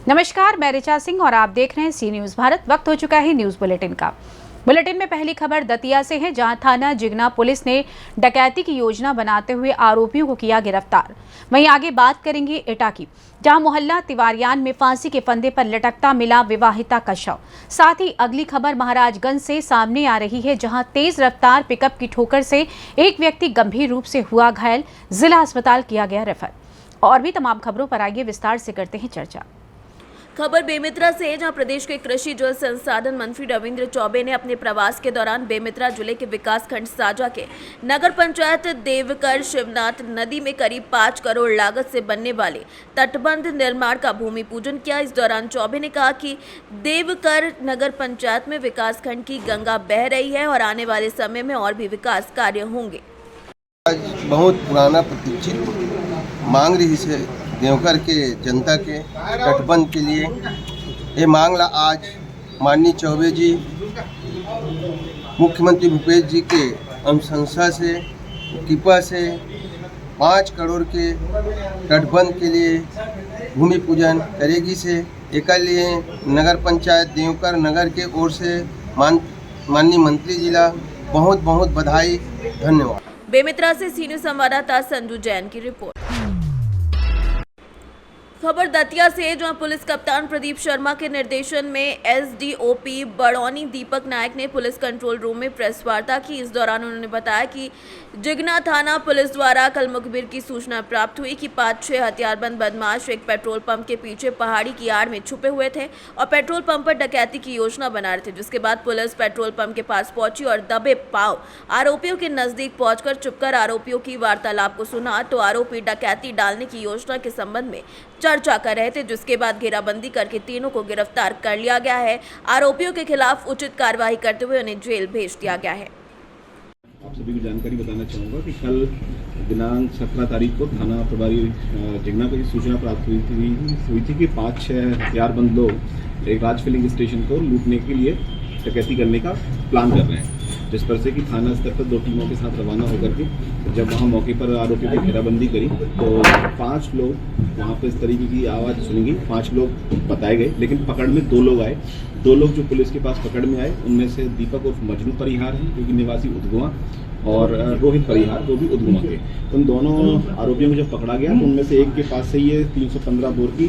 नमस्कार, मैं ऋचा सिंह और आप देख रहे हैं सी न्यूज भारत। वक्त हो चुका है न्यूज बुलेटिन का। बुलेटिन में पहली खबर दतिया से है, जहां थाना जिगना पुलिस ने डकैती की योजना बनाते हुए आरोपियों को किया गिरफ्तार। वहीं आगे बात करेंगे एटा की, जहां मोहल्ला तिवारियान में फांसी के फंदे पर लटकता मिला विवाहिता का शव। साथ ही अगली खबर महाराजगंज से सामने आ रही है, जहां तेज रफ्तार पिकअप की ठोकर से एक व्यक्ति गंभीर रूप से हुआ घायल, जिला अस्पताल किया गया रेफर। और भी तमाम खबरों पर आइए विस्तार से करते हैं चर्चा। खबर बेमेतरा से है, जहां प्रदेश के कृषि जल संसाधन मंत्री रविंद्र चौबे ने अपने प्रवास के दौरान बेमेतरा जिले के विकास खंड साजा के नगर पंचायत देवकर शिवनाथ नदी में करीब 5 करोड़ लागत से बनने वाले तटबंध निर्माण का भूमि पूजन किया। इस दौरान चौबे ने कहा कि देवकर नगर पंचायत में विकास खंड की गंगा बह रही है और आने वाले समय में और भी विकास कार्य होंगे। आज बहुत पुराना प्रतीक्षित मांग रही से देवकर के जनता के तटबंध के लिए ये मांगला आज माननीय चौबे जी, मुख्यमंत्री भूपेश जी के अनुशंसा से, कृपा से 5 करोड़ के तटबंध के लिए भूमि पूजन करेगी से एक लिए नगर पंचायत देवकर नगर के ओर से माननीय मंत्री जिला बहुत बहुत बधाई, धन्यवाद। बेमेतरा से सीनियर संवाददाता संजू जैन की रिपोर्ट। खबर दतिया से, जहां पुलिस कप्तान प्रदीप शर्मा के निर्देशन में एसडीओपी बड़ौनी दीपक नायक ने पुलिस कंट्रोल रूम में प्रेस वार्ता की। इस दौरान उन्होंने बताया कि जिगना थाना पुलिस द्वारा कल मुखबिर की सूचना प्राप्त हुई कि 5-6 हथियारबंद बदमाश एक पेट्रोल पंप के पीछे पहाड़ी की आड़ में छुपे हुए थे और पेट्रोल पंप पर डकैती की योजना बना रहे थे। जिसके बाद पुलिस पेट्रोल पंप के पास पहुंची और दबे पांव आरोपियों के नजदीक पहुंचकर चुपकर आरोपियों की वार्तालाप को सुना तो आरोपी डकैती डालने की योजना के संबंध में चर्चा कर रहे थे, जिसके बाद घेराबंदी करके तीनों को गिरफ्तार कर लिया गया है। आरोपियों के खिलाफ उचित कार्रवाई करते हुए उन्हें जेल भेज दिया गया है। आप सभी को जानकारी बताना चाहूँगा कि कल दिनांक 17 तारीख को थाना प्रभारी जिगना को सूचना प्राप्त हुई थी कि 5-6 हथियारबंद लोग एक राज फिलिंग स्टेशन को लूटने के लिए डकैती करने का प्लान कर रहे हैं, जिस पर से कि थाना स्तर पर 2 टीमों के साथ रवाना होकर के जब वहाँ मौके पर आरोपियों की घेराबंदी करी तो 5 लोग वहाँ पर इस तरीके की आवाज़ सुनी गई। 5 लोग बताए गए, लेकिन पकड़ में 2 लोग आए। 2 लोग जो पुलिस के पास पकड़ में आए उनमें से दीपक उर्फ मजनू परिहार है, जो कि निवासी उदगुआ, और रोहित परिहार, वो भी उदगुआ के। उन दोनों आरोपियों को जब पकड़ा गया तो उनमें से एक के पास से ये 315 बोर की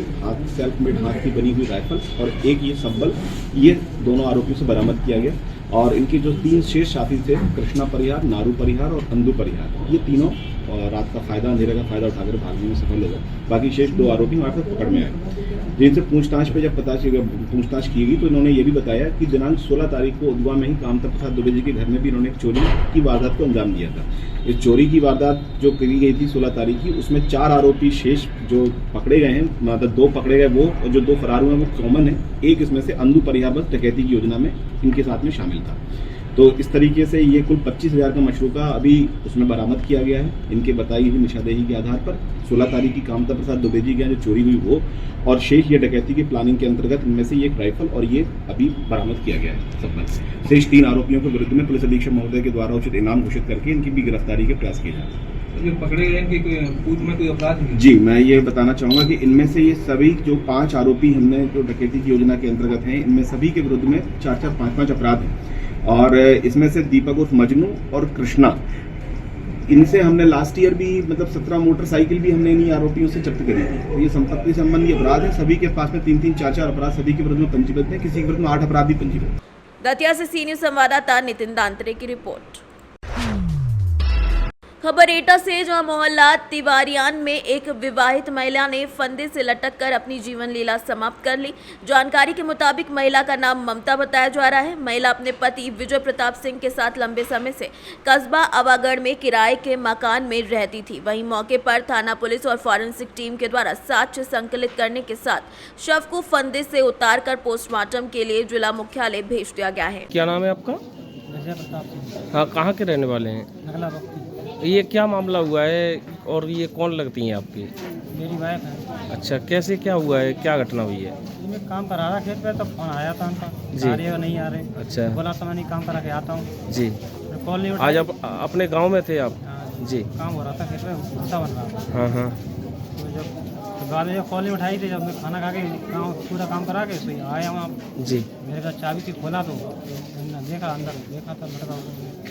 सेल्फ मेड हाथ की बनी हुई राइफल और एक ये संबल, ये दोनों आरोपियों से बरामद किया गया। और इनके जो 3 शेष साथी थे, कृष्णा परिहार, नारू परिहार और अंधु परिहार, ये तीनों रात का फायदा, अंधेरे का फायदा उठाकर भागने में सफल हो गए। बाकी शेष 2 आरोपी हमारे साथ पकड़ में आए, जिनसे पूछताछ पे जब पूछताछ की गई तो इन्होंने ये भी बताया कि दिनांक 16 तारीख को उदगुआ में ही कामता प्रसाद दुबे जी के घर में भी इन्होंने एक चोरी की वारदात को अंजाम दिया था। इस चोरी की वारदात जो करी गई थी 16 तारीख की, उसमें 4 आरोपी शेष जो पकड़े गए हैं, मतलब 2 पकड़े गए वो, और जो 2 फरार हुए वो कॉमन है। एक इसमें से अंधु परिहार बस डकैती की योजना में इनके साथ में शामिल था। तो इस तरीके से ये कुल 25,000 का मशरूका अभी उसमें बरामद किया गया है। इनके बताई हुई निशानदेही के आधार पर 16 तारीख की कामता प्रसाद दुबे जी के यहाँ जो चोरी हुई वो, और शेष ये डकैती की प्लानिंग के अंतर्गत इनमें से एक राइफल और ये अभी बरामद किया गया है। सब में शेष 3 आरोपियों के विरुद्ध में पुलिस अधीक्षक महोदय के द्वारा उचित इनाम घोषित करके इनकी भी गिरफ्तारी के प्रयास किए जा रहे हैं। जो पकड़े गए इनकी पूछ में कोई अपराध नहीं? जी, मैं ये बताना चाहूँगा कि इनमें से ये सभी जो 5 आरोपी हमने जो डकैती की योजना के अंतर्गत हैं, इनमें सभी के विरुद्ध में 4-4, 5-5 अपराध हैं। और इसमें से दीपक उर्फ मजनू और कृष्णा, इनसे हमने लास्ट ईयर भी मतलब 17 मोटरसाइकिल भी हमने इन्हीं आरोपियों से जब्त करी थी। तो ये संपत्ति संबंधी अपराध है। सभी के पास में 3-3, 4-4 अपराध सभी के विरुद्ध में पंजीबद्ध है। किसी के विरुद्ध में 8 अपराध भी पंजीबद्ध। दतिया से सीनियर संवाददाता नितिन दांतरे की रिपोर्ट। खबर एटा से, जहां मोहल्ला तिवारियान में एक विवाहित महिला ने फंदे से लटककर अपनी जीवन लीला समाप्त कर ली। जानकारी के मुताबिक महिला का नाम ममता बताया जा रहा है। महिला अपने पति विजय प्रताप सिंह के साथ लंबे समय से कस्बा अवागढ़ में किराए के मकान में रहती थी। वहीं मौके पर थाना पुलिस और फॉरेंसिक टीम के द्वारा साक्ष्य संकलित करने के साथ शव को फंदे से उतारकर पोस्टमार्टम के लिए जिला मुख्यालय भेज दिया गया है। क्या नाम है आपका? विजय प्रताप सिंह। हाँ, कहाँ के रहने वाले हैं? नगला बख्ती। ये क्या मामला हुआ है और ये कौन लगती हैं आपकी? मेरी वाइफ है। अच्छा, कैसे क्या हुआ है, क्या घटना हुई है? मैं काम कर रहा था खेत पे, तब फोन आया था उनका, जी। आ रहे हो नहीं आ रहे? अच्छा, बोला तो मैंने काम करा के आता हूँ जी। कॉल नहीं आज आप अपने गांव में थे आप? हाँ, जी। काम हो रहा था खेत में, भुट्टा बन रहा था। हाँ हाँ। तो जब बाद में जब कॉल उठाई थी, जब मैं खाना खा के पूरा काम करा के सो आया वहाँ जी। मेरे पास चाबी थी, खोला तो देखा अंदर, देखा तो लड़का।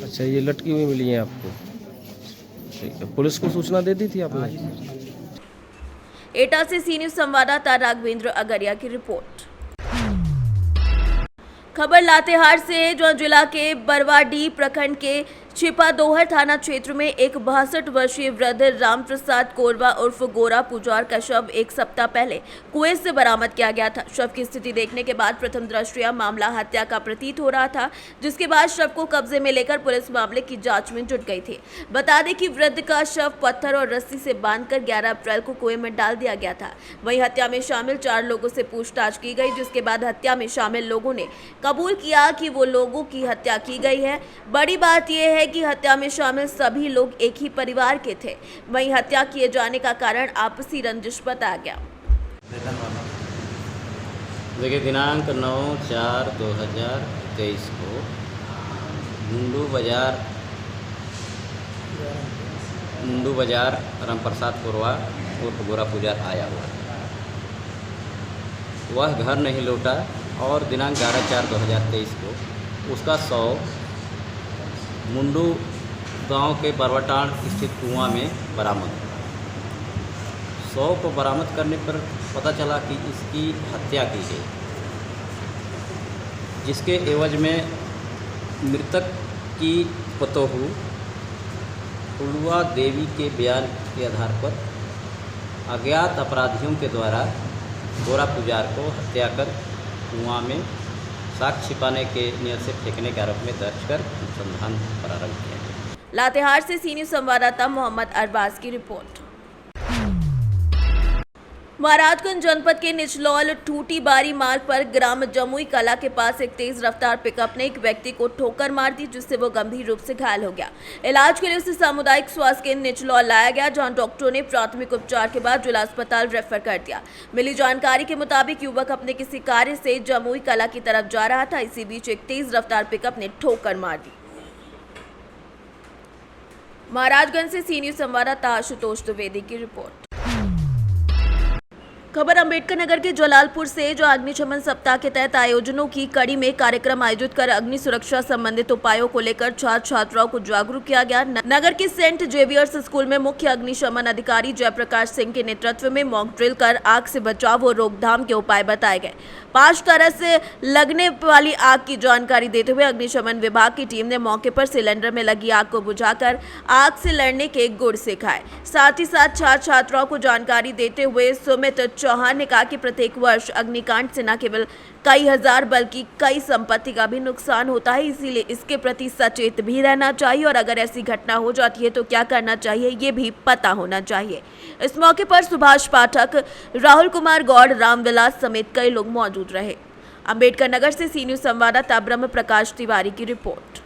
अच्छा, ये लटकी हुई मिली है आपको? ठीक है, पुलिस को सूचना दे दी थी आपने? एटा से सी न्यूज संवाददाता राघवेंद्र अगरिया की रिपोर्ट। खबर लातेहार से है, जो जिला के बरवाडीह प्रखंड के छिपादोहर थाना क्षेत्र में एक 62 वर्षीय वृद्ध रामप्रसाद कोरबा उर्फ गोरा पुजार का शव एक सप्ताह पहले कुएं से बरामद किया गया था। शव की स्थिति देखने के बाद प्रथम दृष्टया मामला हत्या का प्रतीत हो रहा था, जिसके बाद शव को कब्जे में लेकर पुलिस मामले की जांच में जुट गई थी। बता दें कि वृद्ध का शव पत्थर और रस्सी से बांधकर 11 अप्रैल को कुएं में डाल दिया गया था। वहीं हत्या में शामिल 4 लोगों से पूछताछ की गई, जिसके बाद हत्या में शामिल लोगों ने कबूल किया कि वो लोगों की हत्या की गई है। बड़ी बात यह है कि हत्या में शामिल सभी लोग एक ही परिवार के थे। वहीं हत्या किए जाने का कारण आपसी रंजिश बताया गया। देखिए, दिनांक 9/4/2023 को मुंडू बाजार रामप्रसाद कोरबा उर्फ गोरा पुजार आया हुआ। वह घर नहीं लौटा और दिनांक 11/4/2023 को उसका शव मुंडू गांव के बरवटाण स्थित कुआं में बरामद हुआ। शव को बरामद करने पर पता चला कि इसकी हत्या की गई, जिसके एवज में मृतक की पतोहू उलवा देवी के बयान के आधार पर अज्ञात अपराधियों के द्वारा गोरा पुजार को हत्या कर कुआं में साक्ष्य छिपाने के नियत से फेंकने के आरोप में दर्ज कर अनुसंधान प्रारंभ किया गया। लातेहार से सी न्यूज संवाददाता मोहम्मद अरबाज की रिपोर्ट। महाराजगंज जनपद के निचलौल टूटी बारी मार्ग पर ग्राम जमुई कला के पास एक तेज रफ्तार पिकअप ने एक व्यक्ति को ठोकर मार दी, जिससे वो गंभीर रूप से घायल हो गया। इलाज के लिए उसे सामुदायिक स्वास्थ्य केंद्र निचलौल लाया गया, जहां डॉक्टरों ने प्राथमिक उपचार के बाद जिला अस्पताल रेफर कर दिया। मिली जानकारी के मुताबिक युवक अपने किसी कार्य से जमुई कला की तरफ जा रहा था। इसी बीच एक तेज रफ्तार पिकअप ने ठोकर मार दी। महाराजगंज से सी न्यूज संवाददाता आशुतोष द्विवेदी की रिपोर्ट। खबर अंबेडकर नगर के जलालपुर से, जो अग्निशमन सप्ताह के तहत आयोजनों की कड़ी में कार्यक्रम आयोजित कर अग्नि सुरक्षा संबंधित उपायों को लेकर छात्र छात्राओं को जागरूक किया गया। नगर के सेंट जेवियर्स स्कूल में मुख्य अग्निशमन अधिकारी जयप्रकाश सिंह के नेतृत्व में मॉक ड्रिल कर आग से बचाव और रोकथाम के उपाय बताए गए। 5 तरह से लगने वाली आग की जानकारी देते हुए अग्निशमन विभाग की टीम ने मौके पर सिलेंडर में लगी आग को बुझाकर आग से लड़ने के गुर सिखाए। साथ ही साथ छात्र छात्राओं को जानकारी देते हुए सुमित चौहान ने कहा कि प्रत्येक वर्ष अग्निकांड से न केवल कई हजार बल्कि कई संपत्ति का भी नुकसान होता है, इसीलिए इसके प्रति सचेत भी रहना चाहिए और अगर ऐसी घटना हो जाती है तो क्या करना चाहिए ये भी पता होना चाहिए। इस मौके पर सुभाष पाठक, राहुल कुमार गौड़, रामविलास समेत कई लोग मौजूद रहे। अंबेडकर नगर से सी न्यूज संवाददाता ब्रह्म प्रकाश तिवारी की रिपोर्ट।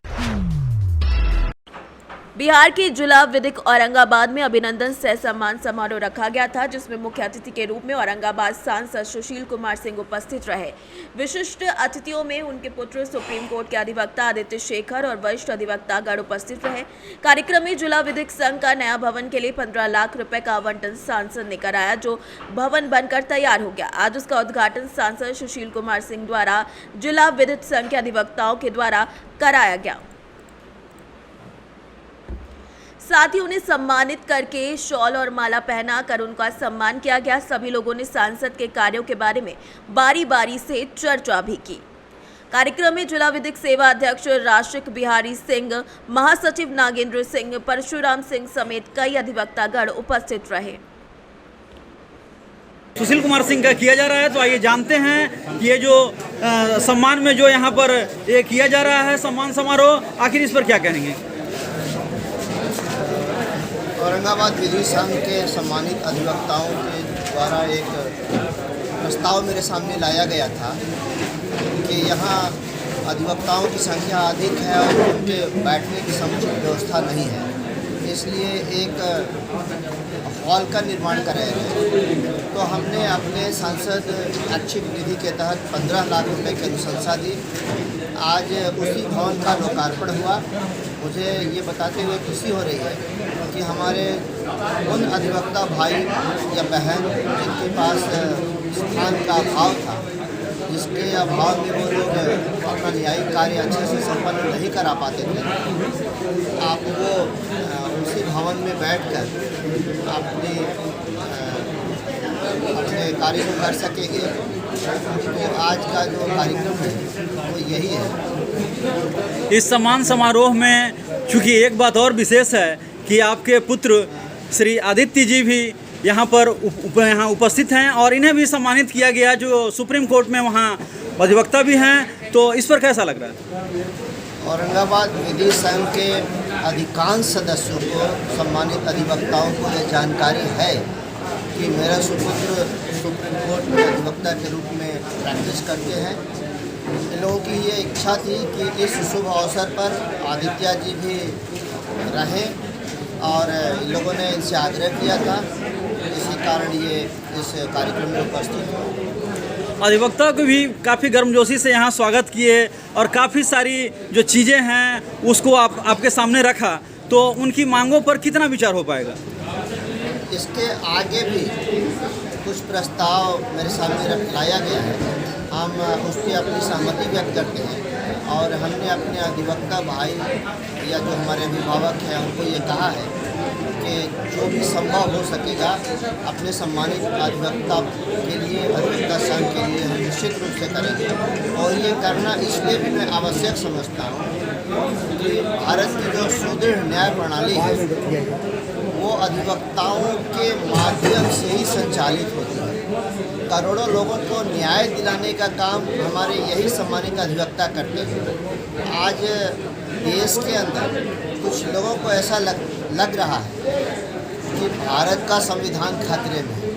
बिहार के जिला विधिक औरंगाबाद में अभिनंदन सह सम्मान समारोह रखा गया था, जिसमें मुख्य अतिथि के रूप में औरंगाबाद सांसद सुशील कुमार सिंह उपस्थित रहे। विशिष्ट अतिथियों में उनके पुत्र सुप्रीम कोर्ट के अधिवक्ता आदित्य शेखर और वरिष्ठ अधिवक्ता गण उपस्थित रहे। कार्यक्रम में जिला विधिक संघ का नया भवन के लिए 15 लाख रुपए का आवंटन सांसद ने कराया, जो भवन बनकर तैयार हो गया। आज उसका उद्घाटन सांसद सुशील कुमार सिंह द्वारा जिला विधिक संघ के अधिवक्ताओं के द्वारा कराया गया। साथ ही उन्हें सम्मानित करके शॉल और माला पहना कर उनका सम्मान किया गया। सभी लोगों ने सांसद के कार्यों के बारे में बारी बारी से चर्चा भी की। कार्यक्रम में जिला विधिक सेवा अध्यक्ष राशिक बिहारी सिंह, महासचिव नागेंद्र सिंह, परशुराम सिंह समेत कई अधिवक्तागण उपस्थित रहे। सुशील कुमार सिंह का किया जा रहा है, तो आइए जानते हैं ये जो सम्मान में जो यहाँ पर ये किया जा रहा है सम्मान समारोह, आखिर इस पर क्या कहेंगे? औरंगाबाद विधि संघ के सम्मानित अधिवक्ताओं के द्वारा एक प्रस्ताव मेरे सामने लाया गया था कि यहाँ अधिवक्ताओं की संख्या अधिक है और उनके बैठने की समुचित व्यवस्था नहीं है, इसलिए एक हॉल का निर्माण कराया गया। तो हमने अपने सांसद ऐच्छिक निधि के तहत 15 लाख रुपए की अनुशंसा दी। आज उसी भवन का लोकार्पण हुआ मुझे ये बताते हुए खुशी हो रही है कि हमारे उन अधिवक्ता भाई या बहन जिनके पास स्थान का अभाव था, जिसके अभाव में वो लोग अपना न्यायिक कार्य अच्छे से संपन्न नहीं करा पाते थे, आप वो उसी भवन में बैठकर अपने कार्य को कर सकेंगे। तो आज का जो कार्यक्रम है वो यही है। इस सम्मान समारोह में चूँकि एक बात और विशेष है कि आपके पुत्र श्री आदित्य जी भी यहाँ पर यहाँ उपस्थित हैं और इन्हें भी सम्मानित किया गया, जो सुप्रीम कोर्ट में वहाँ अधिवक्ता भी हैं। तो इस पर कैसा लग रहा है? औरंगाबाद विधि संघ के अधिकांश सदस्यों को, सम्मानित अधिवक्ताओं को यह जानकारी है कि मेरा सुपुत्र सुप्रीम कोर्ट में अधिवक्ता के रूप में प्रैक्टिस करते हैं। इन लोगों की ये इच्छा थी कि इस शुभ अवसर पर आदित्य जी भी रहें और इन लोगों ने इनसे आग्रह किया था, इसी कारण ये इस कार्यक्रम में उपस्थित हो। अधिवक्ता को भी काफ़ी गर्मजोशी से यहाँ स्वागत किए और काफ़ी सारी जो चीज़ें हैं उसको आपके सामने रखा, तो उनकी मांगों पर कितना विचार हो पाएगा? इसके आगे भी कुछ प्रस्ताव मेरे सामने लाया गया है, हम उस पर अपनी सहमति व्यक्त करते हैं और हमने अपने अधिवक्ता भाई या जो हमारे अभिभावक हैं उनको ये कहा है कि जो भी संभव हो सकेगा अपने सम्मानित अधिवक्ता के लिए, अधिवक्ता संघ के लिए हम निश्चित रूप से करेंगे। और ये करना इसलिए भी मैं आवश्यक समझता हूँ कि भारत की जो सुदृढ़ न्याय प्रणाली है वो अधिवक्ताओं के माध्यम से ही संचालित होती है। करोड़ों लोगों को न्याय दिलाने का काम हमारे यही सम्मानित अधिवक्ता करते हैं। आज देश के अंदर कुछ लोगों को ऐसा लग रहा है कि भारत का संविधान खतरे में है।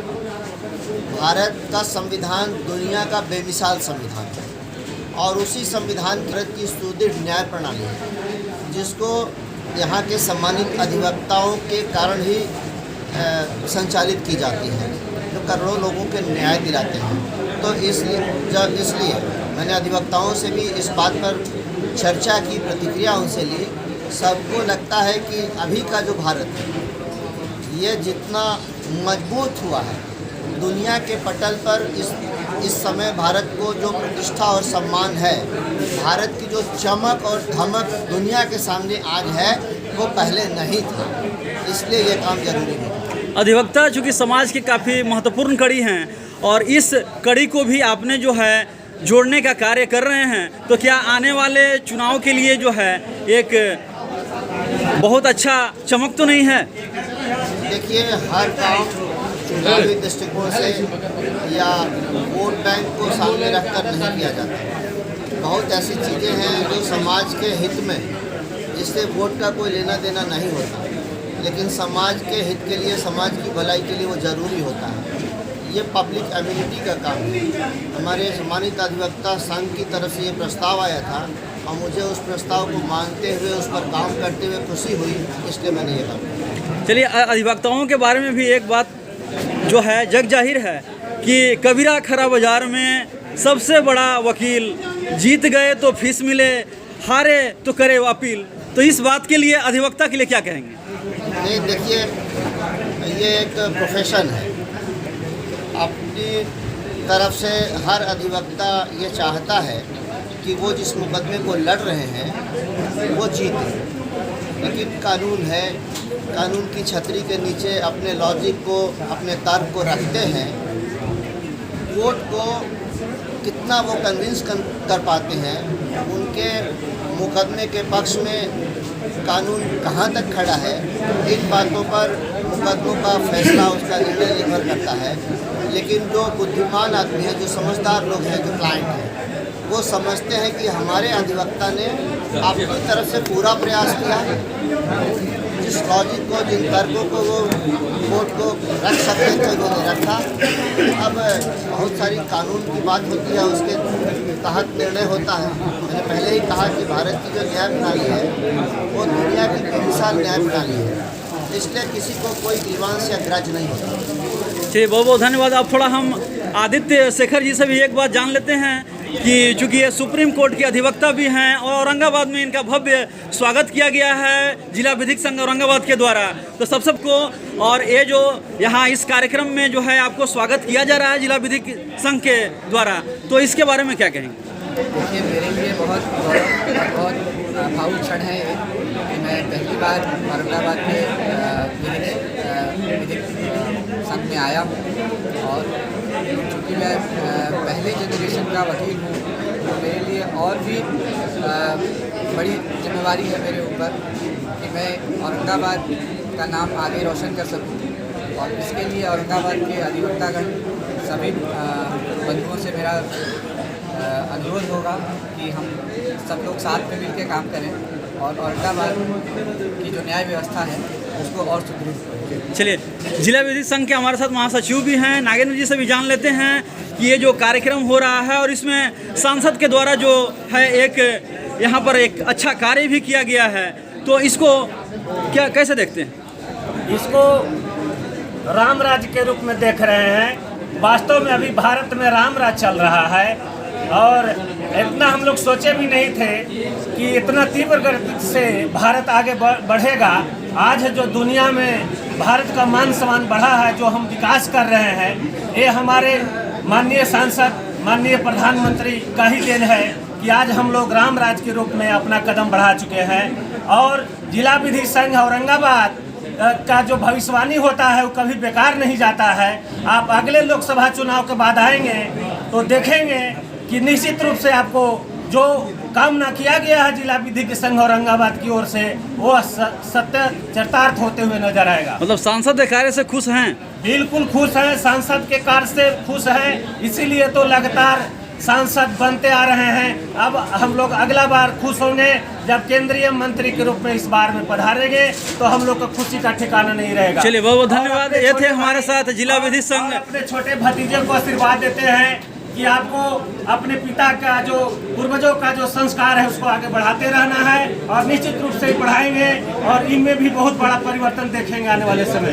भारत का संविधान दुनिया का बेमिसाल संविधान है और उसी संविधान की सुदृढ़ न्याय प्रणाली है, जिसको यहाँ के सम्मानित अधिवक्ताओं के कारण ही संचालित की जाती है, जो करोड़ों लोगों के न्याय दिलाते हैं। तो इसलिए मैंने अधिवक्ताओं से भी इस बात पर चर्चा की, प्रतिक्रिया उनसे ली। सबको लगता है कि अभी का जो भारत है ये जितना मजबूत हुआ है दुनिया के पटल पर, इस समय भारत को जो प्रतिष्ठा और सम्मान है, भारत की जो चमक और धमक दुनिया के सामने आज है वो पहले नहीं था, इसलिए ये काम जरूरी है। अधिवक्ता चूँकि समाज की काफ़ी महत्वपूर्ण कड़ी हैं और इस कड़ी को भी आपने जो है जोड़ने का कार्य कर रहे हैं, तो क्या आने वाले चुनाव के लिए जो है एक बहुत अच्छा चमक तो नहीं है? देखिए, हर काम चुनावी दृष्टिकोण से या वोट बैंक को सामने रखकर नहीं किया जाता। बहुत ऐसी चीज़ें हैं जो समाज के हित में, जिससे वोट का कोई लेना देना नहीं होता, लेकिन समाज के हित के लिए, समाज की भलाई के लिए वो ज़रूरी होता है। ये पब्लिक एम्यूनिटी का काम है। हमारे सम्मानित अधिवक्ता संघ की तरफ से ये प्रस्ताव आया था और मुझे उस प्रस्ताव को मानते हुए, उस पर काम करते हुए खुशी हुई, इसलिए मैंने ये काम। चलिए, अधिवक्ताओं के बारे में भी एक बात जो है जग जाहिर है कि कबीरा खरा बाजार में सबसे बड़ा वकील, जीत गए तो फीस मिले, हारे तो करे अपील। तो इस बात के लिए अधिवक्ता के लिए क्या कहेंगे? नहीं, देखिए, ये एक प्रोफेशन है। अपनी तरफ से हर अधिवक्ता ये चाहता है कि वो जिस मुकदमे को लड़ रहे हैं वो जीते, लेकिन कानून है, कानून की छतरी के नीचे अपने लॉजिक को, अपने तर्क को रखते हैं। कोर्ट को कितना वो कन्विंस कर पाते हैं, उनके मुकदमे के पक्ष में कानून कहाँ तक खड़ा है, इन बातों पर मुकदमों का फैसला, उसका निर्णय निर्भर करता है। लेकिन जो बुद्धिमान आदमी है, जो समझदार लोग हैं, जो क्लाइंट हैं, वो समझते हैं कि हमारे अधिवक्ता ने अपनी तरफ से पूरा प्रयास किया, जिस लॉजिक को, जिन तर्कों को वो कोर्ट को रख सकते थे उन्होंने रखा। अब बहुत सारी कानून की बात होती है, उसके तहत निर्णय होता है। मैंने पहले ही कहा कि भारत की जो न्याय प्रणाली है वो दुनिया की बेमिसाल न्याय प्रणाली है, इसलिए किसी को कोई ग्रीवांस या ग्रज नहीं होता। चलिए, बहुत बहुत धन्यवाद। अब थोड़ा हम आदित्य शेखर जी से भी एक बात जान लेते हैं कि चूँकि ये सुप्रीम कोर्ट के अधिवक्ता भी हैं और औरंगाबाद में इनका भव्य स्वागत किया गया है जिला विधिक संघ औरंगाबाद के द्वारा। तो सबको और ये जो यहाँ इस कार्यक्रम में जो है आपको स्वागत किया जा रहा है जिला विधिक संघ के द्वारा, तो इसके बारे में क्या कहेंगे? देखिए, मेरे लिए बहुत भावुक क्षण है ये कि मैं पहली बार औरंगाबाद के विधिक संघ में आया हूँ। और चूँकि मैं पहले जनरेशन का वकील हूँ तो मेरे लिए और भी बड़ी जिम्मेवारी है मेरे ऊपर कि मैं औरंगाबाद का नाम आगे रोशन कर सकूँ। और इसके लिए औरंगाबाद के अधिवक्तागण सभी बंधुओं से मेरा अनुरोध होगा कि हम सब लोग साथ में मिलकर काम करें और औरंगाबाद की जो न्याय व्यवस्था है उसको और सुदृढ़ करें। चलिए, जिला विधिक संघ के हमारे साथ महासचिव भी हैं, नागेंद्र जी से भी जान लेते हैं कि ये जो कार्यक्रम हो रहा है और इसमें सांसद के द्वारा जो है एक यहाँ पर एक अच्छा कार्य भी किया गया है, तो इसको क्या कैसे देखते हैं? इसको राम राज्य के रूप में देख रहे हैं। वास्तव में अभी भारत में राम राज्य चल रहा है और इतना हम लोग सोचे भी नहीं थे कि इतना तीव्र गति से भारत आगे बढ़ेगा। आज जो दुनिया में भारत का मान सम्मान बढ़ा है, जो हम विकास कर रहे हैं, ये हमारे माननीय सांसद, माननीय प्रधानमंत्री का ही देन है कि आज हम लोग राम राज्य के रूप में अपना कदम बढ़ा चुके हैं। और जिला विधिक संघ औरंगाबाद का जो भविष्यवाणी होता है वो कभी बेकार नहीं जाता है। आप अगले लोकसभा चुनाव के बाद आएंगे तो देखेंगे कि निश्चित रूप से आपको जो काम ना किया गया है जिला विधिक संघ औरंगाबाद की ओर से वो सत्य चरितार्थ होते हुए नजर आएगा। मतलब सांसद के कार्य से खुश हैं? बिल्कुल खुश हैं, सांसद के कार्य से खुश हैं, इसीलिए तो लगातार सांसद बनते आ रहे हैं। अब हम लोग अगला बार खुश होंगे जब केंद्रीय मंत्री के रूप में इस बार में पधारेंगे तो हम लोग को खुशी का ठिकाना नहीं रहेगा। चलिए, बहुत बहुत धन्यवाद। ये थे हमारे साथ जिला विधिक संघ। अपने छोटे भतीजे को आशीर्वाद देते हैं कि आपको अपने पिता का जो पूर्वजों का जो संस्कार है उसको आगे बढ़ाते रहना है और निश्चित रूप से बढ़ाएंगे और इनमें भी बहुत बड़ा परिवर्तन देखेंगे आने वाले समय।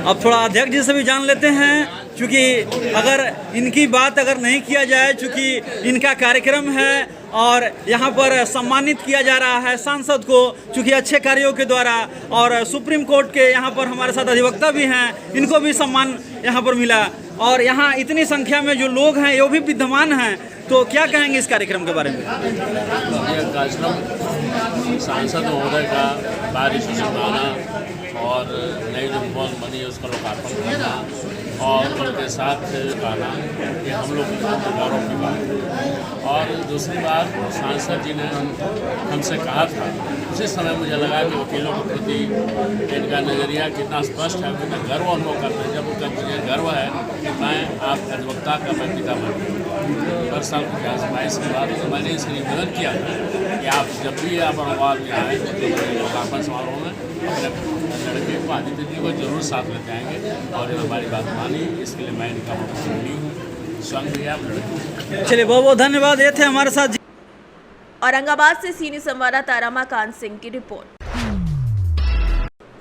अब थोड़ा अध्यक्ष जी से भी जान लेते हैं, क्योंकि अगर इनकी बात अगर नहीं किया जाए, चूँकि इनका कार्यक्रम है और यहाँ पर सम्मानित किया जा रहा है सांसद को चूँकि अच्छे कार्यों के द्वारा, और सुप्रीम कोर्ट के यहाँ पर हमारे साथ अधिवक्ता भी हैं, इनको भी सम्मान यहाँ पर मिला और यहाँ इतनी संख्या में जो लोग हैं वो भी विद्यमान हैं, तो क्या कहेंगे इस कार्यक्रम के बारे में? यह कार्यक्रम सांसद महोदय का कार्य सुनाना और नई जो भवन बनी है उसका लोकार्पण करना और उनके साथ गाना, ये हम लोग गौरव की बात है। और दूसरी बात, सांसद जी ने हमसे कहा था, उसी समय मुझे लगा कि वकीलों के प्रति इनका नज़रिया कितना स्पष्ट है, कितना गर्व अनुभव करते हैं। जब उनका मुझे गर्व है कि मैं आप अधिवक्ता का मैं पिता बन 10 साल की आजमाइश के बाद तो मैंने इसे निवेदन किया कि आप जब भी आप औरंगाबाद में आएँ तो लोकार्पण समारोह में अपने लड़के को आदित्य जी को जरूर साथ लेते आएंगे और हमारी बात मानी, इसके लिए मैं इनका ली हूँ। स्वयं भी आप लड़के। चलिए, बहुत बहुत धन्यवाद। ये थे हमारे साथ औरंगाबाद से सीनियर संवाददाता रमाकांत सिंह की रिपोर्ट।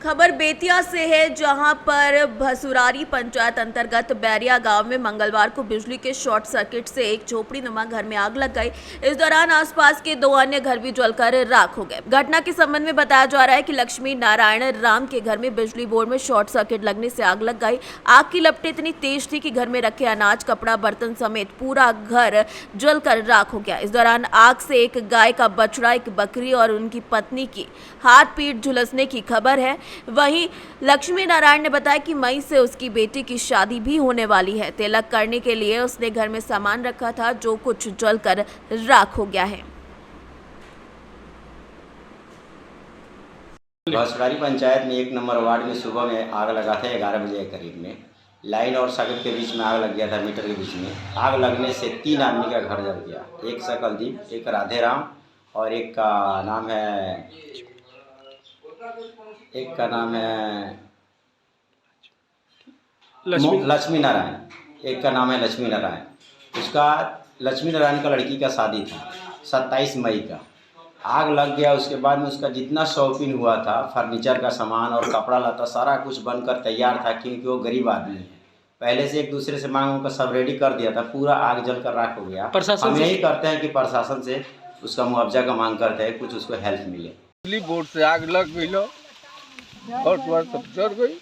खबर बेतिया से है, जहां पर भसुरारी पंचायत अंतर्गत बैरिया गांव में मंगलवार को बिजली के शॉर्ट सर्किट से एक झोपड़ीनुमा घर में आग लग गई। इस दौरान आसपास के 2 अन्य घर भी जलकर राख हो गए। घटना के संबंध में बताया जा रहा है कि लक्ष्मी नारायण राम के घर में बिजली बोर्ड में शॉर्ट सर्किट लगने से आग लग गई। आग की लपटें इतनी तेज थी कि घर में रखे अनाज, कपड़ा, बर्तन समेत पूरा घर जलकर राख हो गया। इस दौरान आग से एक गाय का बछड़ा, एक बकरी और उनकी पत्नी की हाथ पीट झुलसने की खबर है। वहीं लक्ष्मी नारायण ने बताया कि मई से उसकी बेटी की शादी भी होने वाली है। तिलक करने के लिए उसने घर में सामान रखा था जो कुछ जलकर राख हो गया है। भसुरारी पंचायत में 1 नंबर वार्ड में सुबह में आग लगा था 11 बजे के करीब में। लाइन और सड़क के बीच में आग लग गया था, मीटर के बीच में। आग लगने से 3 आदमी का घर जल गया। एक सकलदीप, एक राधेराम और एक का नाम है लक्ष्मी नारायण। एक का नाम है लक्ष्मी नारायण। उसका लक्ष्मी नारायण का लड़की का शादी था 27 मई का। आग लग गया। उसके बाद में उसका जितना शौकीन हुआ था, फर्नीचर का सामान और कपड़ा लता सारा कुछ बनकर तैयार था, क्योंकि वो गरीब आदमी है। पहले से एक दूसरे से मांग उनका सब रेडी कर दिया था, पूरा आग जल कर राख हो गया। प्रशासन हम से- यही करते हैं कि प्रशासन से उसका मुआवजा का मांग करते हैं, कुछ उसको हेल्प मिले। बिजली बोर्ड से आग लग गई लो और द्वार सब जल गई।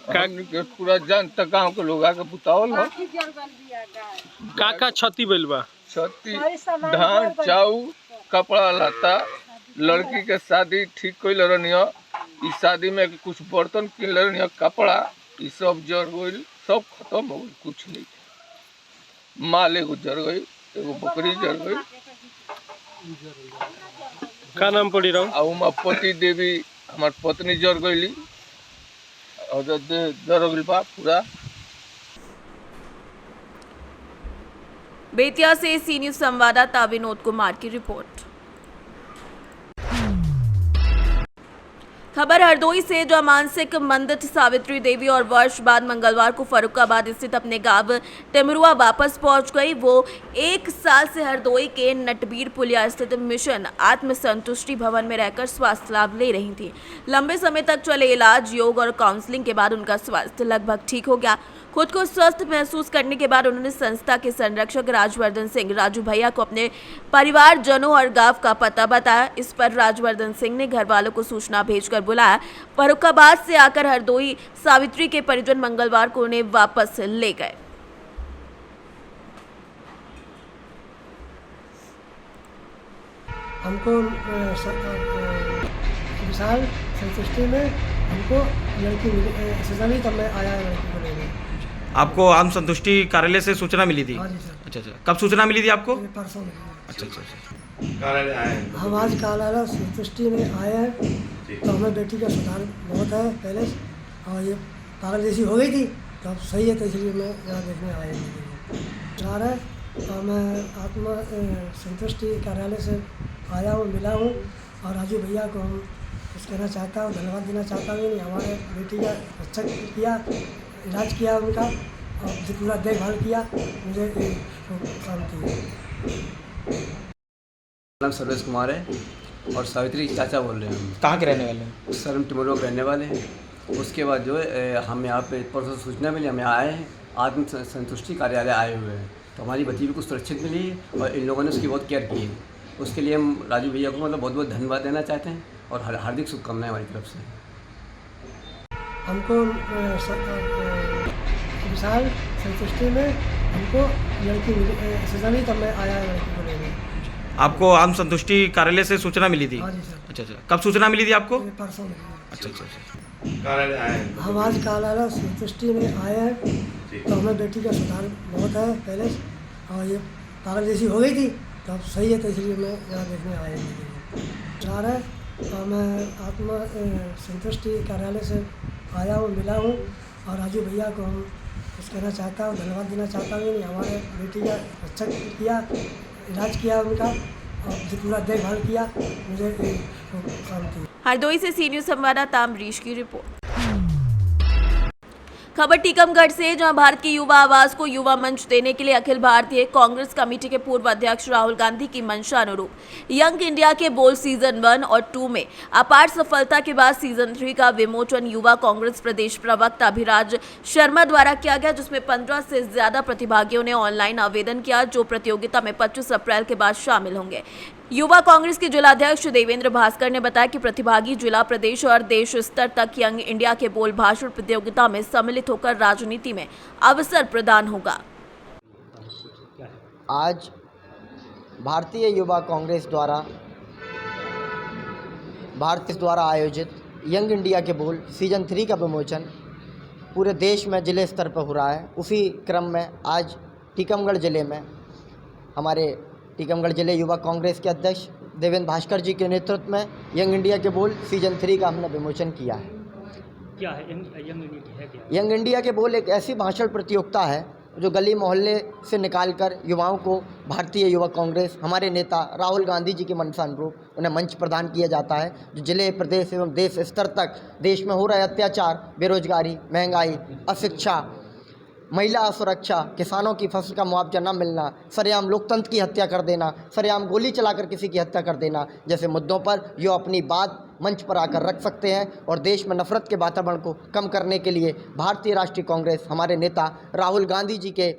हमनी के पूरा जनता गाँव के लोग आके बुतावल हो। का क्षति भइल बा? छत्ती धान चाउर कपड़ा लता, लड़की के शादी ठीक कइल रहनी, इस शादी में कुछ बर्तन किन रहनी, कपड़ा ई सब जर गइल, सब खत्म हो गइल, कुछ नहीं। माल एगो जर गई, एगो बकरी जर गई। का नाम पड़ी रहो? आ उमापति देवी हमार पत्नी जर गईली और जर गइल बा पूरा। बेतिया से सी न्यूज संवाददाता विनोद कुमार की रिपोर्ट। खबर हरदोई से, जो मानसिक मंदित सावित्री देवी और वर्ष बाद मंगलवार को फर्रुखाबाद स्थित अपने गांव टिमरुआ वापस पहुंच गई। वो 1 साल से हरदोई के नटबीर पुलिया स्थित मिशन आत्म संतुष्टि भवन में रहकर स्वास्थ्य लाभ ले रही थी। लंबे समय तक चले इलाज, योग और काउंसलिंग के बाद उनका स्वास्थ्य लगभग ठीक हो गया। खुद को स्वस्थ महसूस करने के बाद उन्होंने संस्था के संरक्षक राजवर्धन सिंह राजू भैया को अपने परिवारजनों और गांव का पता बताया। इस पर राजवर्धन सिंह ने घर वालों को सूचना भेजकर बुलाया। फर्रुखाबाद से आकर हरदोई सावित्री के परिजन मंगलवार को उन्हें वापस ले गए। हमको विशाल संतुष्टि में हमको लड़की मिली, तब मैं आया लड़की को लेने। आपको आत्म संतुष्टि कार्यालय से सूचना मिली थी? हाँ जी सर। अच्छा, कब सूचना मिली थी आपको? ये परसों में। अच्छा। हम आज कार्यालय संतुष्टि में आए हैं, तो हमें बेटी का सुधार बहुत है पहले से, और ये पागल जैसी हो गई थी, तो अब सही है, तो इसलिए मैं यहाँ देखने आया सुधार है। और मैं आत्मा संतुष्टि कार्यालय से आया हूँ, मिला हूँ, और राजू भैया को हम कुछ कहना चाहता हूँ, धन्यवाद देना चाहता हूँ। हमारे बेटी का अच्छा किया, इलाज किया उनका, और जो पूरा देखभाल किया, मुझे शांति है। नाम सर्वेश कुमार है और सावित्री चाचा बोल रहे हैं। हम कहाँ के रहने वाले हैं? सर हम टिमोरो के रहने वाले हैं। उसके बाद जो है हम यहाँ पे परसों सूचना मिली, हम यहाँ आए हैं, आत्म संतुष्टि कार्यालय आए हुए हैं, तो हमारी बच्ची भी कुछ सुरक्षित मिली है और इन लोगों ने उसकी बहुत केयर की है। उसके लिए हम राजू भैया को मतलब बहुत बहुत धन्यवाद देना चाहते हैं और हार्दिक शुभकामनाएं हमारी तरफ से। हमको विशाल संतुष्टि में हमको लड़की मिली, तब मैं आया लड़की को लेने। आपको आत्म संतुष्टि कार्यालय से सूचना मिली थी? हाँ जी सर। अच्छा, कब सूचना मिली थी आपको? ये परसों में। अच्छा। हम आज कार्यालय संतुष्टि में आए हैं, तो हमें बेटी का सुधार बहुत है पहले से, और ये पागल जैसी हो गई थी, तो अब सही है, तो इसलिए मैं यहाँ देखने आया हूँ। सुधार है, और मैं आत्मा संतुष्टि कार्यालय से आया हूँ, मिला हूँ, और राजू भैया को हम कुछ कहना चाहता हूँ, धन्यवाद देना चाहता हूँ। हमारे बेटी का अच्छा किया, इलाज किया उनका, और जो पूरा देखभाल किया, मुझे शांति। हरदोई से सी न्यूज संवाददाता अमरीश की रिपोर्ट। खबर टीकमगढ़ से, जहां भारत की युवा आवाज को युवा मंच देने के लिए अखिल भारतीय कांग्रेस कमेटी के पूर्व अध्यक्ष राहुल गांधी की मंशा अनुरूप यंग इंडिया के बोल सीजन 1 और 2 में अपार सफलता के बाद सीजन 3 का विमोचन युवा कांग्रेस प्रदेश प्रवक्ता अभिराज शर्मा द्वारा किया गया, जिसमें 15 से ज्यादा प्रतिभागियों ने ऑनलाइन आवेदन किया, जो प्रतियोगिता में 25 अप्रैल के बाद शामिल होंगे। युवा कांग्रेस के जिलाध्यक्ष देवेंद्र भास्कर ने बताया कि प्रतिभागी जिला, प्रदेश और देश स्तर तक यंग इंडिया के बोल भाषण प्रतियोगिता में सम्मिलित होकर राजनीति में अवसर प्रदान होगा। आज भारतीय युवा कांग्रेस द्वारा आयोजित यंग इंडिया के बोल सीजन 3 का विमोचन पूरे देश में जिले स्तर पर हो रहा है। उसी क्रम में आज टीकमगढ़ जिले में हमारे टीकमगढ़ जिले युवा कांग्रेस के अध्यक्ष देवेंद्र भास्कर जी के नेतृत्व में यंग इंडिया के बोल सीजन 3 का हमने विमोचन किया है। क्या है यंग इंडिया है? क्या यंग इंडिया के बोल एक ऐसी भाषण प्रतियोगिता है जो गली मोहल्ले से निकालकर युवाओं को भारतीय युवा कांग्रेस, हमारे नेता राहुल गांधी जी के मंशा अनुरूप उन्हें मंच प्रदान किया जाता है, जो जिले, प्रदेश एवं देश स्तर तक देश में हो रहे अत्याचार, बेरोजगारी, महंगाई, अशिक्षा, महिला असुरक्षा, किसानों की फसल का मुआवजा न मिलना, सरेआम लोकतंत्र की हत्या कर देना, सरेआम गोली चलाकर किसी की हत्या कर देना जैसे मुद्दों पर यो अपनी बात मंच पर आकर रख सकते हैं और देश में नफरत के वातावरण को कम करने के लिए भारतीय राष्ट्रीय कांग्रेस हमारे नेता राहुल गांधी जी के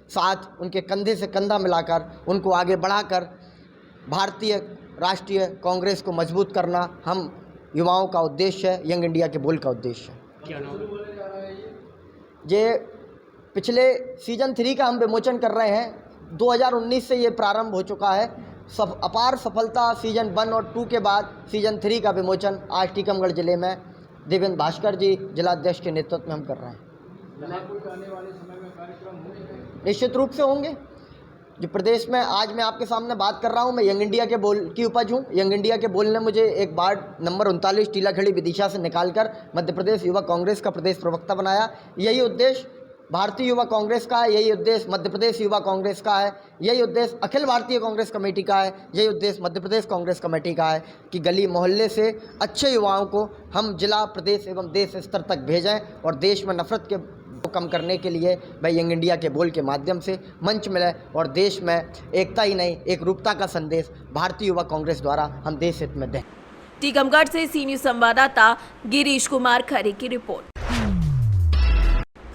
साथ उनके कंधे से कंधा मिलाकर उनको आगे बढ़ाकर भारतीय राष्ट्रीय कांग्रेस को मजबूत करना हम युवाओं का उद्देश्य है, यंग इंडिया के बोल का उद्देश्य है। क्या नाम? ये पिछले सीजन 3 का हम विमोचन कर रहे हैं। 2019 से ये प्रारंभ हो चुका है। अपार सफलता सीजन 1 और 2 के बाद सीजन 3 का विमोचन आज टीकमगढ़ जिले में देवेंद्र भास्कर जी जिलाध्यक्ष के नेतृत्व में हम कर रहे हैं। निश्चित रूप से होंगे। जो प्रदेश में आज मैं आपके सामने बात कर रहा हूं, मैं यंग इंडिया के बोल की उपज हूं। यंग इंडिया के बोल ने मुझे एक वार्ड नंबर 39 टीलाखेड़ी विदिशा से निकालकर मध्य प्रदेश युवा कांग्रेस का प्रदेश प्रवक्ता बनाया। यही उद्देश्य भारतीय युवा कांग्रेस का है, यही उद्देश्य मध्य प्रदेश युवा कांग्रेस का है, यही उद्देश्य अखिल भारतीय कांग्रेस कमेटी का है, यही उद्देश्य मध्य प्रदेश कांग्रेस कमेटी का है कि गली मोहल्ले से अच्छे युवाओं को हम जिला, प्रदेश एवं देश स्तर तक भेजें और देश में नफरत के को कम करने के लिए भाई यंग इंडिया के बोल के माध्यम से मंच मिले और देश में एकता ही नहीं एक रूपता का संदेश भारतीय युवा कांग्रेस द्वारा हम देश हित में दें। टीकमगढ़ से सी न्यूज़ संवाददाता गिरीश कुमार खरे की रिपोर्ट।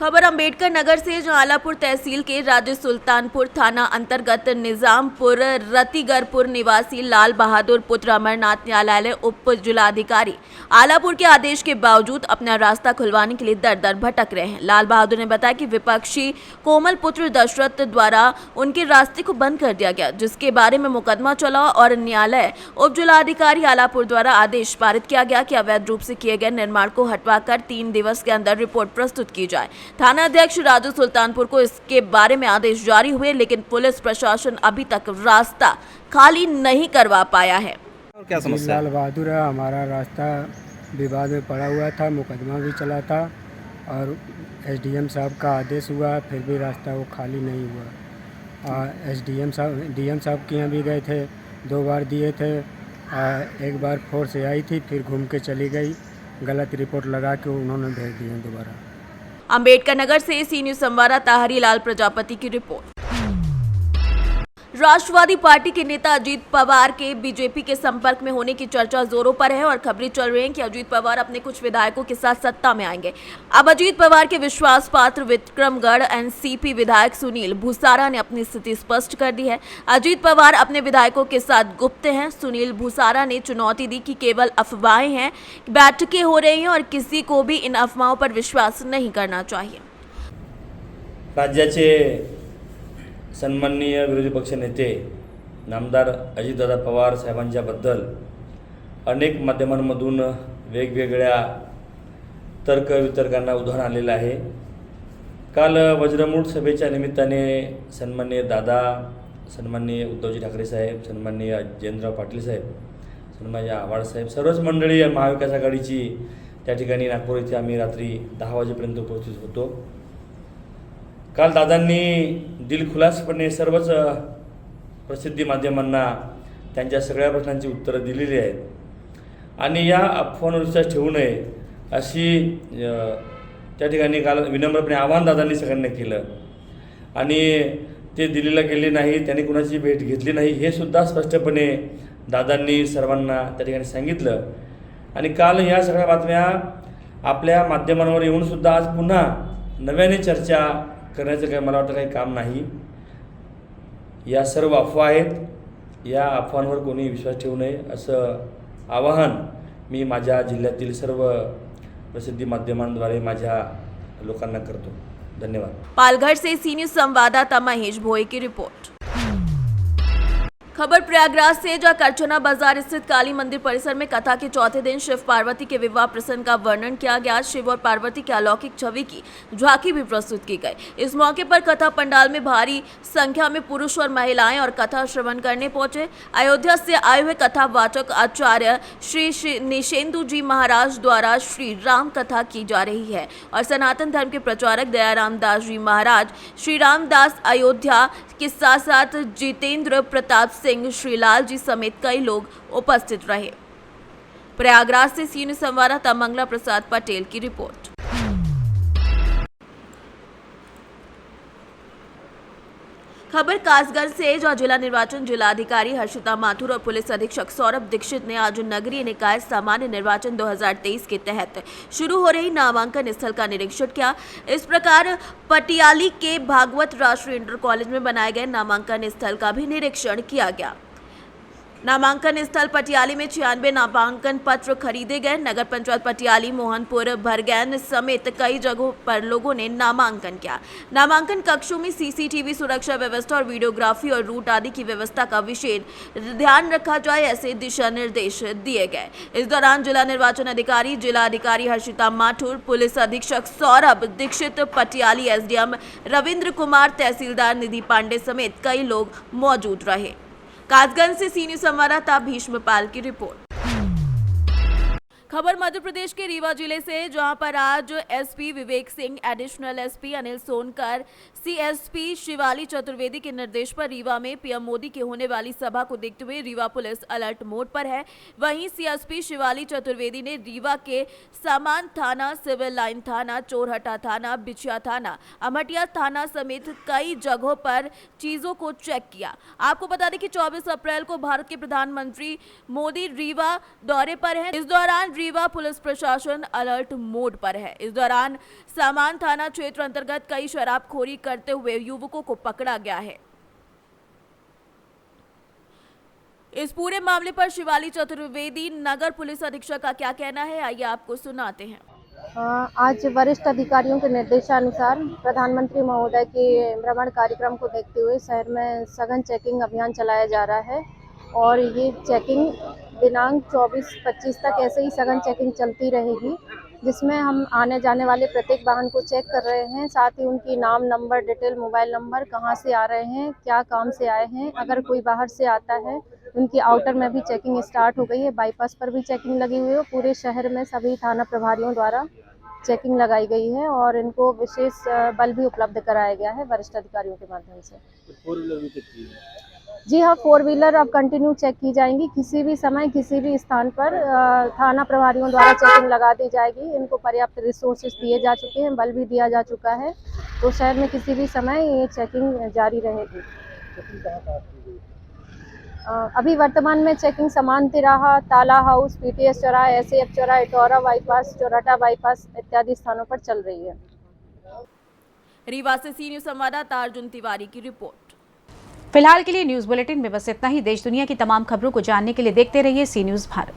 खबर अम्बेडकर नगर से, जहां आलापुर तहसील के राज्य सुल्तानपुर थाना अंतर्गत निजामपुर रतिगरपुर निवासी लाल बहादुर पुत्र अमरनाथ न्यायालय उप जिलाधिकारी आलापुर के आदेश के बावजूद अपना रास्ता खुलवाने के लिए दर दर भटक रहे हैं। लाल बहादुर ने बताया कि विपक्षी कोमल पुत्र दशरथ द्वारा उनके रास्ते को बंद कर दिया गया, जिसके बारे में मुकदमा चला और न्यायालय उप जिलाधिकारी आलापुर द्वारा आदेश पारित किया गया कि अवैध रूप से किए गए निर्माण को हटवाकर 3 दिवस के अंदर रिपोर्ट प्रस्तुत की जाए। थाना अध्यक्ष राजू सुल्तानपुर को इसके बारे में आदेश जारी हुए, लेकिन पुलिस प्रशासन अभी तक रास्ता खाली नहीं करवा पाया है। और क्या समस्या? लाल बहादुर है, हमारा रास्ता विवाद में पड़ा हुआ था, मुकदमा भी चला था और एसडीएम साहब का आदेश हुआ, फिर भी रास्ता वो खाली नहीं हुआ। डीएम साहब के यहाँ भी गए थे, 2 बार दिए थे, एक बार फोर्स आई थी, फिर घूम के चली गई, गलत रिपोर्ट लगा के उन्होंने भेज दिए दोबारा। अम्बेडकर नगर से सी न्यूज़ संवाददाता हरिलाल प्रजापति की रिपोर्ट। राष्ट्रवादी पार्टी के नेता अजीत पवार के बीजेपी के संपर्क में होने की चर्चा जोरों पर है और खबरें चल रही हैं कि अजीत पवार अपने कुछ विधायकों के साथ सत्ता में आएंगे। अब अजीत पवार के विश्वास पात्र विक्रमगढ़ एनसीपी विधायक सुनील भूसारा ने अपनी स्थिति स्पष्ट कर दी है। अजीत पवार अपने विधायकों के साथ गुप्त हैं। सुनील भूसारा ने चुनौती दी कि केवल अफवाहें हैं, बैठकें हो रही हैं और किसी को भी इन अफवाहों पर विश्वास नहीं करना चाहिए। राज्याचे सन्माननीय विरोधी पक्ष नेते नामदार अजितदादा पवार साहेबांच्याबद्दल अनेक माध्यमांमधून वेगवेगळ्या तर्कवितर्कांना उधाण आलेलं आहे। काल वज्रमूठ सभेच्या निमित्ताने सन्माननीय दादा, सन्माननीय उद्धवजी ठाकरे साहेब, सन्माननीय जयंतराव पाटील साहेब, सन्माननीय आव्हाड साहेब, सर्वच मंडळी महाविकास आघाडीची त्या ठिकाणी नागपूर इथे आम्ही रात्री 10 वाजेपर्यंत उपस्थित होतो। काल दादांनी दिलखुलासपणे सर्वच प्रसिद्धी माध्यमांना त्यांच्या सगळ्या प्रश्नांची उत्तरं दिलेली आहेत आणि या अफवांवर विश्वास ठेवू नये अशी त्या ठिकाणी काल विनम्रपणे आवाहन दादांनी सगळ्यांना केलं आणि ते दिल्लीला गेले नाही, त्यांनी कुणाची भेट घेतली नाही हे सुद्धा स्पष्टपणे दादांनी सर्वांना त्या ठिकाणी सांगितलं। आणि काल या सगळ्या बातम्या आपल्या माध्यमांवर येऊन सुद्धा आज पुन्हा नव्याने चर्चा करण्याचं काही मला वाटतं काही काम नाही। या सर्व अफवा आहेत, या अफवांवर कोणी विश्वास ठेवू नये असं आवाहन मी माझ्या जिल्ह्यातील सर्व प्रसिद्धी माध्यमांद्वारे माझ्या लोकांना करतो। धन्यवाद। पालघर से सी न्यूज़ संवाददाता महेश भोई की रिपोर्ट। खबर प्रयागराज से, जहां करचना बाजार स्थित काली मंदिर परिसर में कथा के चौथे दिन शिव पार्वती के विवाह प्रसंग का वर्णन किया गया। शिव और पार्वती की अलौकिक छवि की झांकी भी प्रस्तुत की गई। इस मौके पर कथा पंडाल में भारी संख्या में पुरुष और महिलाएं और कथा श्रवण करने पहुंचे। अयोध्या से आए हुए कथावाचक आचार्य श्री निशेंदु जी महाराज द्वारा श्री राम कथा की जा रही है और सनातन धर्म के प्रचारक दयाराम दास जी महाराज श्री रामदास अयोध्या के साथ साथ जितेंद्र प्रताप सिंह श्रीलाल जी समेत कई लोग उपस्थित रहे। प्रयागराज से सी न्यूज़ संवाददाता मंगला प्रसाद पटेल की रिपोर्ट। खबर कासगंज से, जहां जिला निर्वाचन जिलाधिकारी हर्षिता माथुर और पुलिस अधीक्षक सौरभ दीक्षित ने आज नगरीय निकाय सामान्य निर्वाचन 2023 के तहत शुरू हो रही नामांकन स्थल का निरीक्षण किया। इस प्रकार पटियाली के भागवत राष्ट्रीय इंटर कॉलेज में बनाए गए नामांकन स्थल का भी निरीक्षण किया गया। नामांकन स्थल पटियाली में 96 नामांकन पत्र खरीदे गए। नगर पंचायत पटियाली, मोहनपुर, भरगैन समेत कई जगहों पर लोगों ने नामांकन किया। नामांकन कक्षों में सीसीटीवी सुरक्षा व्यवस्था और वीडियोग्राफी और रूट आदि की व्यवस्था का विशेष ध्यान रखा जाए, ऐसे दिशा निर्देश दिए गए। इस दौरान जिला निर्वाचन अधिकारी, जिला अधिकारी हर्षिता माथुर, पुलिस अधीक्षक सौरभ दीक्षित, पटियाली एसडीएम रविंद्र कुमार, तहसीलदार निधि पांडे समेत कई लोग मौजूद रहे। कासगंज से सी न्यूज़ संवाददाता भीष्मपाल की रिपोर्ट। खबर मध्य प्रदेश के रीवा जिले से, जहां पर आज SP Vivek Singh, additional SP Anil Sonkar, CSP Shivali Chaturvedi के निर्देश पर रीवा में पीएम मोदी की होने वाली सभा को देखते हुए रीवा पुलिस अलर्ट मोड पर है। वहीं सीएसपी शिवाली चतुर्वेदी ने रीवा के सामान थाना, सिविल लाइन थाना, चोरहटा थाना, बिछिया थाना, अमटिया थाना समेत कई जगहों पर चीजों को चेक किया। आपको बता दें कि 24 अप्रैल को भारत के प्रधानमंत्री मोदी रीवा दौरे पर हैं। इस दौरान रीवा पुलिस प्रशासन अलर्ट मोड पर है। इस दौरान सामान थाना क्षेत्र अंतर्गत कई शराबखोरी करते हुए युवकों को पकड़ा गया है। इस पूरे मामले पर शिवाली चतुर्वेदी नगर पुलिस अधीक्षक का क्या कहना है, आइए आपको सुनाते हैं। आज वरिष्ठ अधिकारियों के निर्देशानुसार प्रधानमंत्री महोदय के भ्रमण कार्यक्रम को देखते हुए शहर में सघन चेकिंग अभियान चलाया जा रहा है और ये चेकिंग दिनांक 24-25 तक ऐसे ही सघन चेकिंग चलती रहेगी, जिसमें हम आने जाने वाले प्रत्येक वाहन को चेक कर रहे हैं। साथ ही उनकी नाम, नंबर, डिटेल, मोबाइल नंबर, कहां से आ रहे हैं, क्या काम से आए हैं। अगर कोई बाहर से आता है उनकी आउटर में भी चेकिंग स्टार्ट हो गई है। बाईपास पर भी चेकिंग लगी हुई है। पूरे शहर में सभी थाना प्रभारियों द्वारा चेकिंग लगाई गई है और इनको विशेष बल भी उपलब्ध कराया गया है वरिष्ठ अधिकारियों के माध्यम से। जी हाँ, 4 व्हीलर अब कंटिन्यू चेक की जाएंगी। किसी भी समय, किसी भी स्थान पर थाना प्रभारियों द्वारा चेकिंग लगा दी जाएगी। इनको पर्याप्त रिसोर्सेज दिए जा चुके हैं, बल भी दिया जा चुका है, तो शहर में किसी भी समय ये चेकिंग जारी रहेगी। अभी वर्तमान में चेकिंग समान तिराहा, ताला हाउस, पीटीएस चौराहा, एसएएफ चौराहा, इटौरा बाईपास, चौराटा बाईपास इत्यादि स्थानों पर चल रही है। रीवा से सी न्यूज़ संवाददाता अर्जुन तिवारी की रिपोर्ट। फिलहाल के लिए न्यूज बुलेटिन में बस इतना ही। देश दुनिया की तमाम खबरों को जानने के लिए देखते रहिए सी न्यूज़ भारत।